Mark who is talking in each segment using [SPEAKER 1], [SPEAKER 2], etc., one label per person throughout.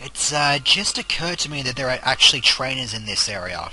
[SPEAKER 1] It's just occurred to me that there are actually trainers in this area.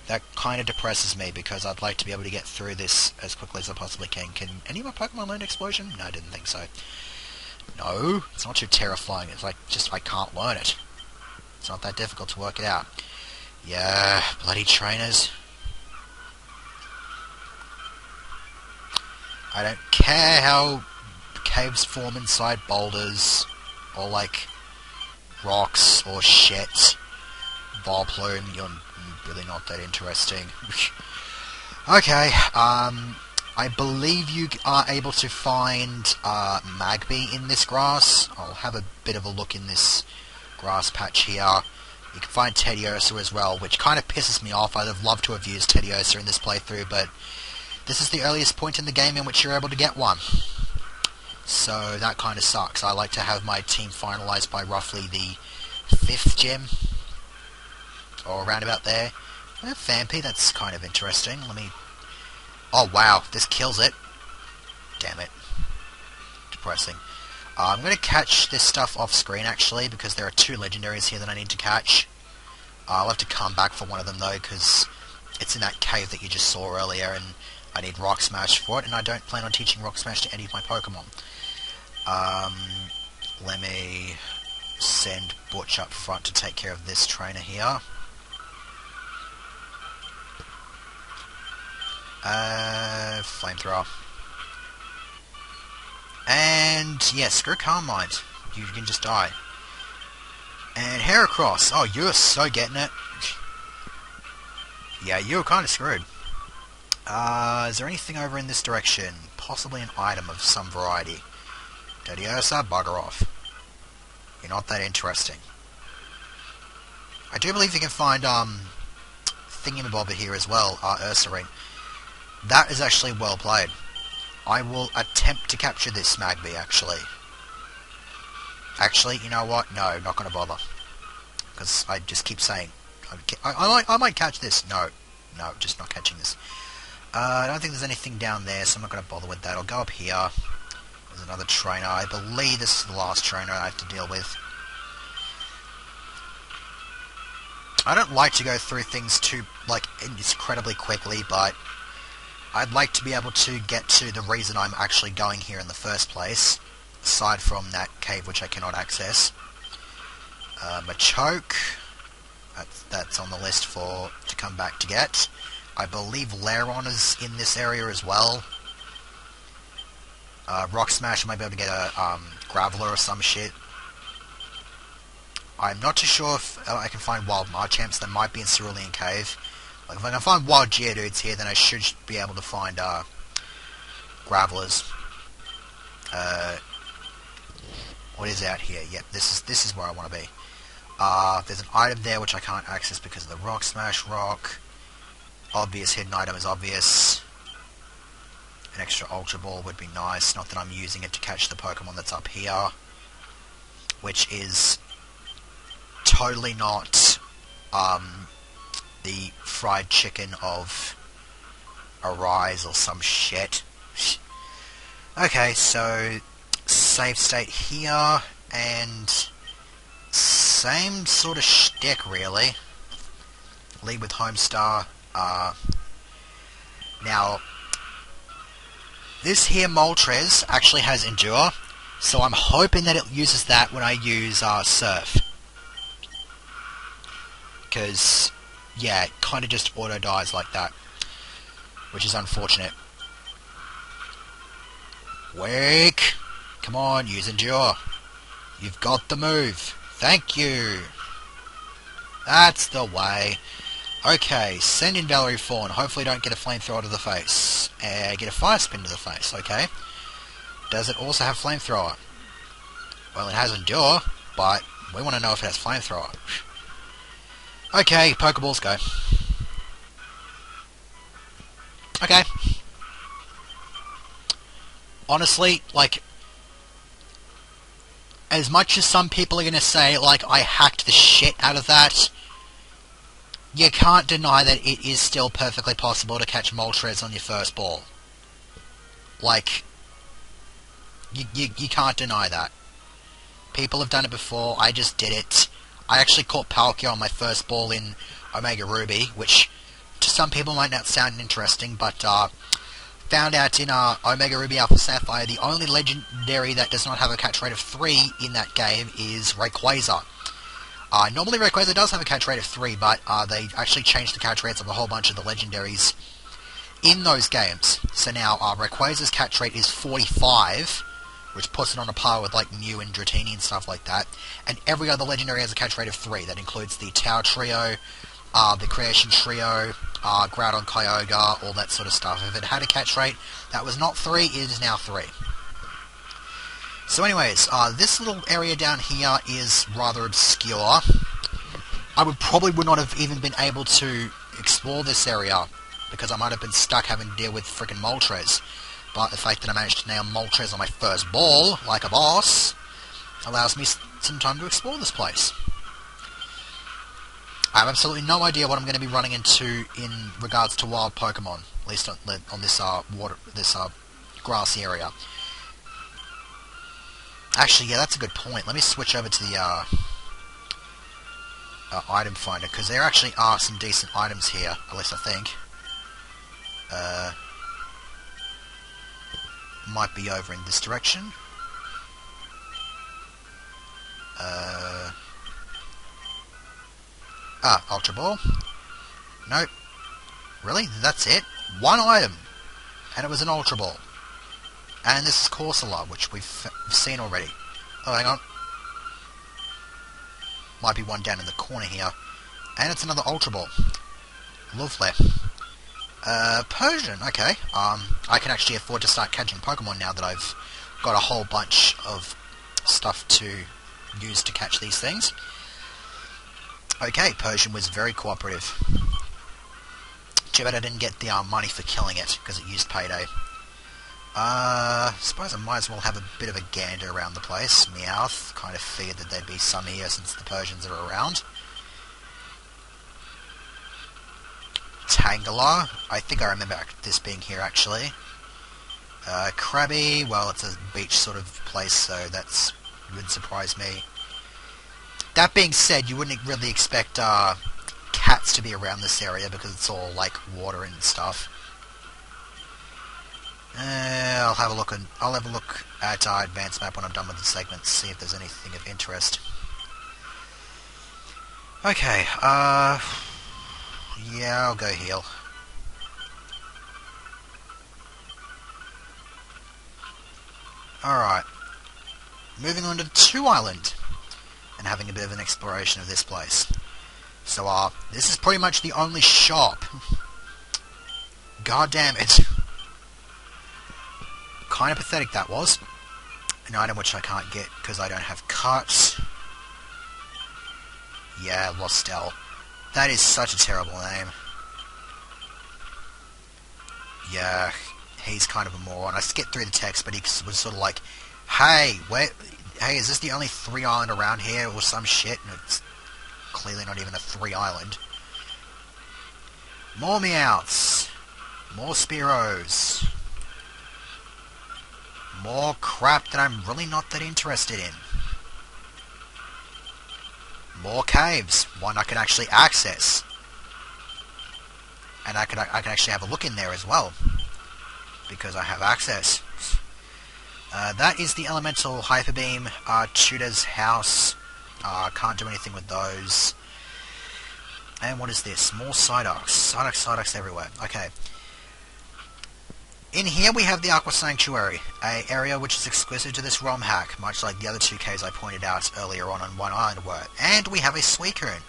[SPEAKER 1] That kind of depresses me because I'd like to be able to get through this as quickly as I possibly can. Can any of my Pokemon learn Explosion? No, I didn't think so. No, it's not too terrifying. It's like, just, I can't learn it. It's not that difficult to work it out. Yeah, bloody trainers. I don't care how caves form inside boulders, or like rocks or shit. Volplume, you're really not that interesting. Okay, I believe you are able to find Magby in this grass. I'll have a bit of a look in this grass patch here. You can find Teddiursa as well, which kind of pisses me off. I'd have loved to have used Teddiursa in this playthrough, but this is the earliest point in the game in which you're able to get one. So that kind of sucks. I like to have my team finalised by roughly the 5th gym, or around about there. Vampy, that's kind of interesting. Let me... Oh wow, this kills it. Damn it. Depressing. I'm going to catch this stuff off screen actually, because there are 2 legendaries here that I need to catch. I'll have to come back for one of them though, because it's in that cave that you just saw earlier, and I need Rock Smash for it, and I don't plan on teaching Rock Smash to any of my Pokemon. Let me send Butch up front to take care of this trainer here. Flamethrower. And, yeah, screw Carmine. You can just die. And Heracross. Oh, you're so getting it. Yeah, you're kind of screwed. Is there anything over in this direction? Possibly an item of some variety. Teddiursa, bugger off. You're not that interesting. I do believe you can find, Thingamabobber here as well, Ursaring. That is actually well played. I will attempt to capture this Magby, actually. Actually, you know what? No, not going to bother. Because I just keep saying, I might catch this. No, just not catching this. I don't think there's anything down there, so I'm not going to bother with that. I'll go up here. There's another trainer. I believe this is the last trainer I have to deal with. I don't like to go through things too, like, incredibly quickly, but I'd like to be able to get to the reason I'm actually going here in the first place, aside from that cave which I cannot access. Machoke, that's on the list to come back to get. I believe Lairon is in this area as well. Rock Smash, I might be able to get a Graveler or some shit. I'm not too sure if I can find wild Marchamps that might be in Cerulean Cave. Like, if I can find wild Geodudes here, then I should be able to find Gravelers. What is out here? Yep, this is where I want to be. There's an item there which I can't access because of the Rock Smash Rock. Obvious hidden item is obvious. An extra Ultra Ball would be nice. Not that I'm using it to catch the Pokemon that's up here, which is totally not the fried chicken of Arise or some shit. Okay, so save state here, and same sort of shtick really. Lead with Homestar. Now, this here Moltres actually has Endure, so I'm hoping that it uses that when I use Surf. Because, yeah, it kind of just auto-dies like that, which is unfortunate. Wake! Come on, use Endure. You've got the move. Thank you. That's the way. Okay, send in Valerie Fawn. Hopefully don't get a flamethrower to the face. Get a fire spin to the face, okay. Does it also have flamethrower? Well, it has Endure, but we want to know if it has flamethrower. Okay, Pokeballs go. Okay. Honestly, like, as much as some people are going to say, like, I hacked the shit out of that, you can't deny that it is still perfectly possible to catch Moltres on your first ball. Like, you can't deny that. People have done it before, I just did it. I actually caught Palkia on my first ball in Omega Ruby, which to some people might not sound interesting, but found out in Omega Ruby Alpha Sapphire, the only legendary that does not have a catch rate of 3 in that game is Rayquaza. Normally Rayquaza does have a catch rate of 3, but they actually changed the catch rates of a whole bunch of the legendaries in those games. So now Rayquaza's catch rate is 45, which puts it on a par with like Mew and Dratini and stuff like that. And every other legendary has a catch rate of 3. That includes the Tao Trio, the Creation Trio, Groudon, Kyogre, all that sort of stuff. If it had a catch rate that was not 3, it is now 3. So anyways, this little area down here is rather obscure. I would not have even been able to explore this area, because I might have been stuck having to deal with frickin' Moltres. But the fact that I managed to nail Moltres on my first ball, like a boss, allows me some time to explore this place. I have absolutely no idea what I'm going to be running into in regards to wild Pokemon, at least on this grassy area. Actually, yeah, that's a good point. Let me switch over to the item finder, because there actually are some decent items here, at least I think. Might be over in this direction. Ultra Ball. Nope. Really? That's it? One item! And it was an Ultra Ball. And this is Corsola, which we've seen already. Oh, hang on. Might be one down in the corner here. And it's another Ultra Ball. Lovely. Persian, okay. I can actually afford to start catching Pokemon now that I've got a whole bunch of stuff to use to catch these things. Okay, Persian was very cooperative. Too bad I didn't get the money for killing it, because it used Payday. Suppose I might as well have a bit of a gander around the place. Meowth. Kind of figured that there'd be some here since the Persians are around. Tangela. I think I remember this being here, actually. Krabby. Well, it's a beach sort of place, so that wouldn't surprise me. That being said, you wouldn't really expect cats to be around this area because it's all like water and stuff. I'll have a look at our advanced map when I'm done with the segment, see if there's anything of interest. Okay, yeah, I'll go heal. Alright. Moving on to 2 Island, and having a bit of an exploration of this place. So, this is pretty much the only shop. God damn it. Kind of pathetic that was. An item which I can't get because I don't have cuts. Yeah, Lostel. That is such a terrible name. Yeah, he's kind of a moron. I skipped through the text, but he was sort of like, hey, is this the only 3 island around here or some shit? And it's clearly not even a 3 island. More Meowths. More Spearows. More crap that I'm really not that interested in. More caves. One I can actually access. And I can actually have a look in there as well. Because I have access. That is the Elemental Hyper Beam. Tutor's House. Can't do anything with those. And what is this? More Psyducks. Psyducks everywhere. Okay. In here we have the Aqua Sanctuary, an area which is exclusive to this ROM hack, much like the other 2 caves I pointed out earlier on One Island were. And we have a Suicune.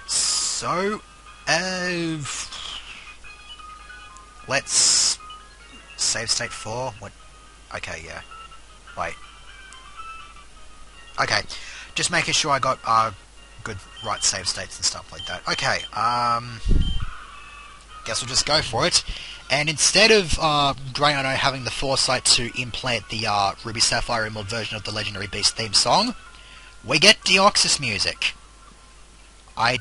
[SPEAKER 1] So, let's save state 4. What? Okay, yeah. Wait. Okay, just making sure I got good right save states and stuff like that. Okay, guess we'll just go for it. And instead of Drayano having the foresight to implant the Ruby Sapphire Emerald version of the Legendary Beast theme song, we get Deoxys music. I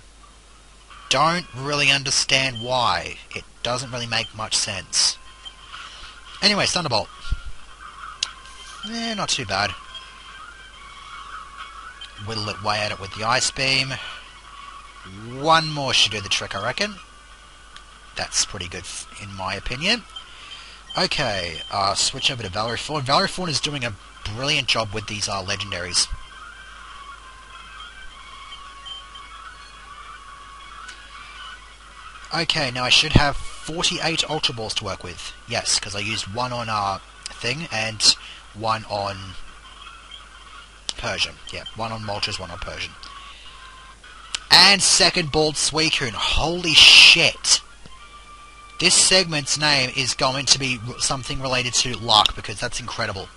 [SPEAKER 1] don't really understand why. It doesn't really make much sense. Anyway, Thunderbolt. Not too bad. whittle away at it with the ice beam. One more should do the trick, I reckon. That's pretty good, in my opinion. Okay, switch over to Valerie Fawn. Valerie Fawn is doing a brilliant job with these legendaries. Okay, now I should have 48 Ultra Balls to work with. Yes, because I used one on thing and one on Persian. Yeah, one on Moltres, one on Persian. And second bald Suicune. Holy shit! This segment's name is going to be something related to luck, because that's incredible.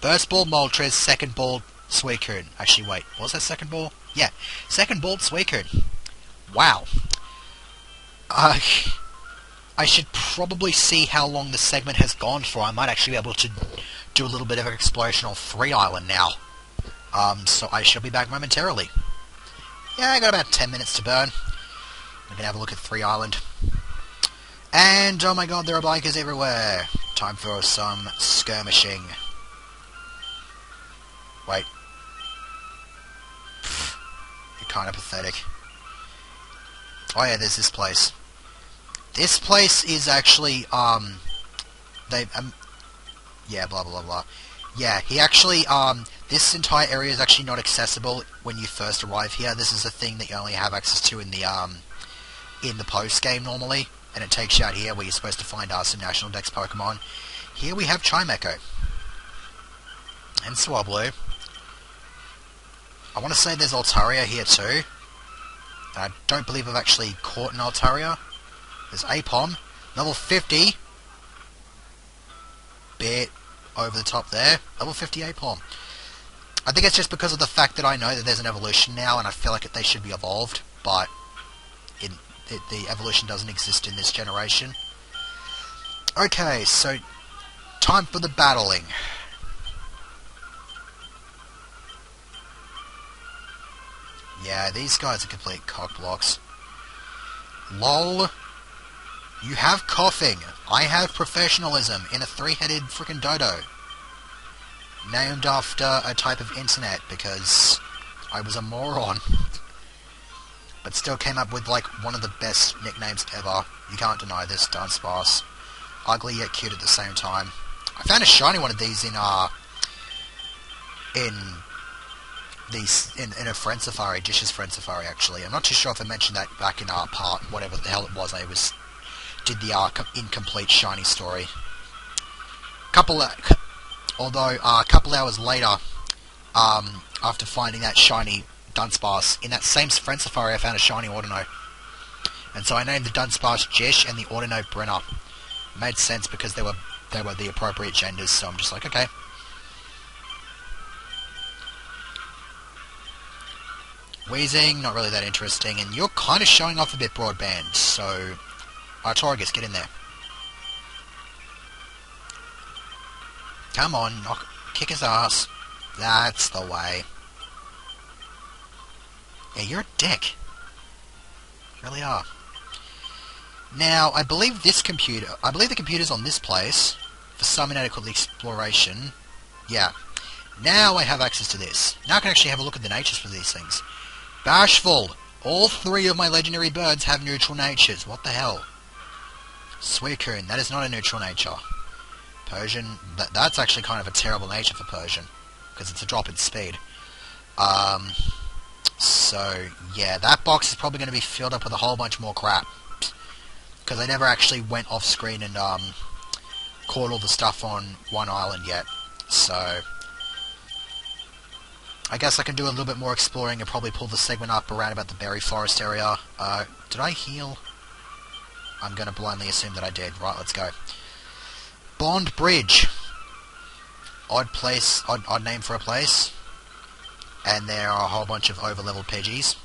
[SPEAKER 1] First ball Moltres, second ball Suicune. Actually, wait, what was that second ball? Yeah, second ball Suicune. Wow. I should probably see how long the segment has gone for. I might actually be able to do a little bit of an exploration on 3 Island now. So I shall be back momentarily. Yeah, I got about 10 minutes to burn. I'm gonna have a look at 3 Island. And, oh my god, there are bikers everywhere. Time for some skirmishing. Wait. Pfft, you're kind of pathetic. Oh yeah, there's this place. This place is actually, yeah, blah blah blah. Yeah, he actually, this entire area is actually not accessible when you first arrive here. This is a thing that you only have access to in the post-game normally. And it takes you out here where you're supposed to find some National Dex Pokemon. Here we have Chimecho. And Swablu. I want to say there's Altaria here too. I don't believe I've actually caught an Altaria. There's Apom. Level 50. Bit over the top there. Level 50 Apom. I think it's just because of the fact that I know that there's an evolution now and I feel like they should be evolved. But the evolution doesn't exist in this generation. Okay, so time for the battling. Yeah, these guys are complete cockblocks. LOL. You have coughing. I have professionalism in a 3-headed frickin' dodo. Named after a type of internet because I was a moron. But still came up with, like, one of the best nicknames ever. You can't deny this, Dunsparce. Ugly yet cute at the same time. I found a shiny one of these in a Friend Safari, Dish's Friend Safari, actually. I'm not too sure if I mentioned that back in part, whatever the hell it was. Did the incomplete shiny story. Although a couple hours later, after finding that shiny Dunsparce, in that same Friend Safari I found a shiny Ordino. And so I named the Dunsparce Jish and the Ordino Brenner. Made sense because they were the appropriate genders, so I'm just like, okay. Wheezing, not really that interesting, and you're kind of showing off a bit, Broadband, so Artorigus, get in there. Come on, kick his ass. That's the way. Yeah, you're a dick. You really are. Now, I believe the computer's on this place for some inadequate exploration. Yeah. Now I have access to this. Now I can actually have a look at the natures for these things. Bashful! All 3 of my legendary birds have neutral natures. What the hell? Suicune, that is not a neutral nature. Persian, that's actually kind of a terrible nature for Persian, because it's a drop in speed. So, yeah, that box is probably going to be filled up with a whole bunch more crap. Because I never actually went off screen and caught all the stuff on 1 Island yet. So, I guess I can do a little bit more exploring and probably pull the segment up around about the Berry Forest area. Did I heal? I'm going to blindly assume that I did. Right, let's go. Bond Bridge. Odd place, odd name for a place. And there are a whole bunch of over-leveled Pidgeys.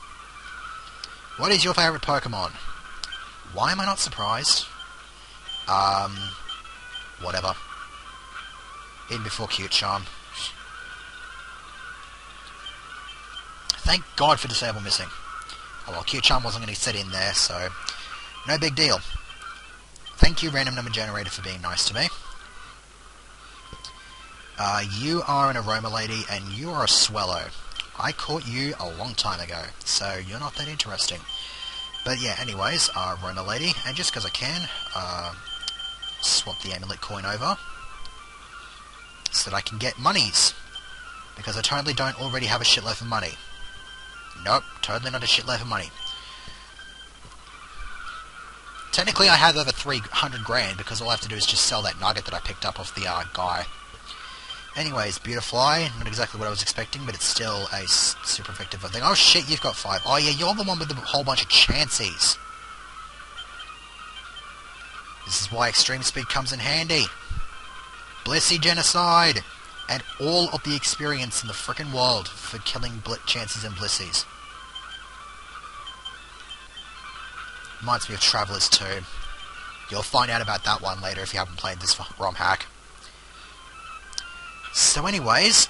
[SPEAKER 1] What is your favourite Pokemon? Why am I not surprised? Whatever. In before Cute Charm. Thank God for Disable Missing. Oh well, Cute Charm wasn't going to sit in there, so no big deal. Thank you, Random Number Generator, for being nice to me. You are an Aroma Lady, and you are a Swellow. I caught you a long time ago, so you're not that interesting. But yeah, anyways, Roma lady, and just because I can, swap the amulet coin over, so that I can get monies. Because I totally don't already have a shitload of money. Nope, totally not a shitload of money. Technically I have over 300 grand, because all I have to do is just sell that nugget that I picked up off the guy. Anyways, Beautifly, not exactly what I was expecting, but it's still a super effective thing. Oh shit, you've got 5. Oh yeah, you're the one with a whole bunch of chances. This is why extreme speed comes in handy. Blissey Genocide! And all of the experience in the frickin' world for killing chances and Blissies. Reminds me of Travelers 2. You'll find out about that one later if you haven't played this ROM hack. So anyways,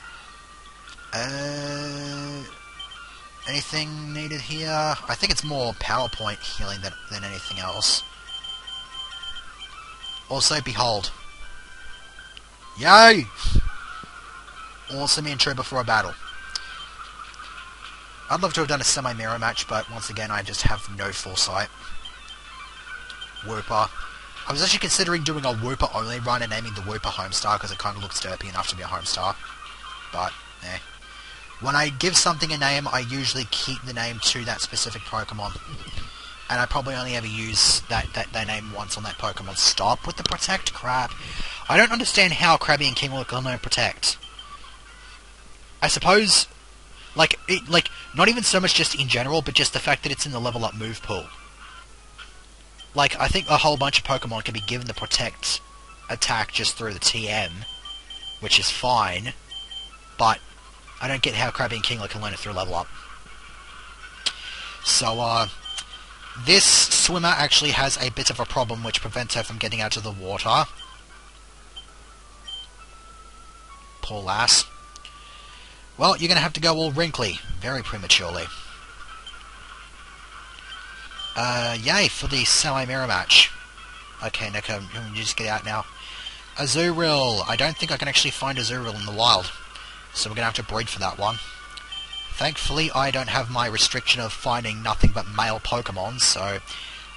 [SPEAKER 1] anything needed here? I think it's more PowerPoint healing than anything else. Also, behold. Yay! Awesome intro before a battle. I'd love to have done a semi-mirror match, but once again I just have no foresight. Whooper. I was actually considering doing a Whooper only run and naming the Whooper Homestar because it kind of looks derpy enough to be a Homestar. But, eh. When I give something a name, I usually keep the name to that specific Pokemon. And I probably only ever use that name once on that Pokemon. Stop with the Protect crap. I don't understand how Krabby and King can learn Protect. I suppose, like, not even so much just in general, but just the fact that it's in the level up move pool. Like, I think a whole bunch of Pokemon can be given the Protect attack just through the TM, which is fine, but I don't get how Krabby and Kingler can learn it through level up. So, this swimmer actually has a bit of a problem which prevents her from getting out of the water. Poor lass. Well, you're going to have to go all wrinkly, very prematurely. Yay, for the semi-mirror match. Okay, Neko, you just get out now. Azurill. I don't think I can actually find Azurill in the wild, so we're going to have to breed for that one. Thankfully, I don't have my restriction of finding nothing but male Pokemon, so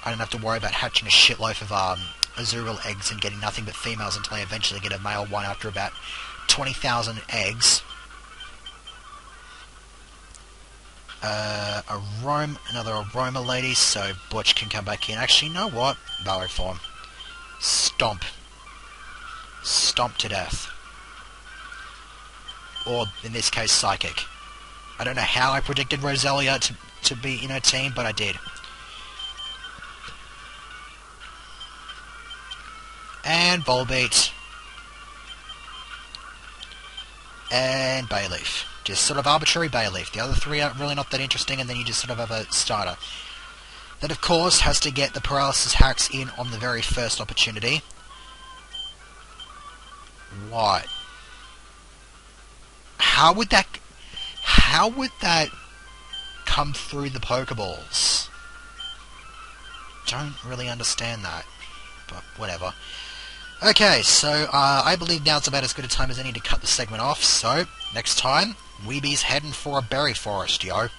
[SPEAKER 1] I don't have to worry about hatching a shitload of Azurill eggs and getting nothing but females until I eventually get a male one after about 20,000 eggs. Another Aroma lady, so Butch can come back in. Actually, you know what? Valor form. Stomp. Stomp to death. Or, in this case, Psychic. I don't know how I predicted Roselia to be in her team, but I did. And Volbeat. And Bayleaf. Just sort of arbitrary Bayleaf. The other three are really not that interesting, and then you just sort of have a starter. That, of course, has to get the paralysis hacks in on the very first opportunity. What? How would that come through the Pokeballs? Don't really understand that, but whatever. Okay, so I believe now's about as good a time as any to cut the segment off, so next time, Weeby's heading for a berry forest, yo.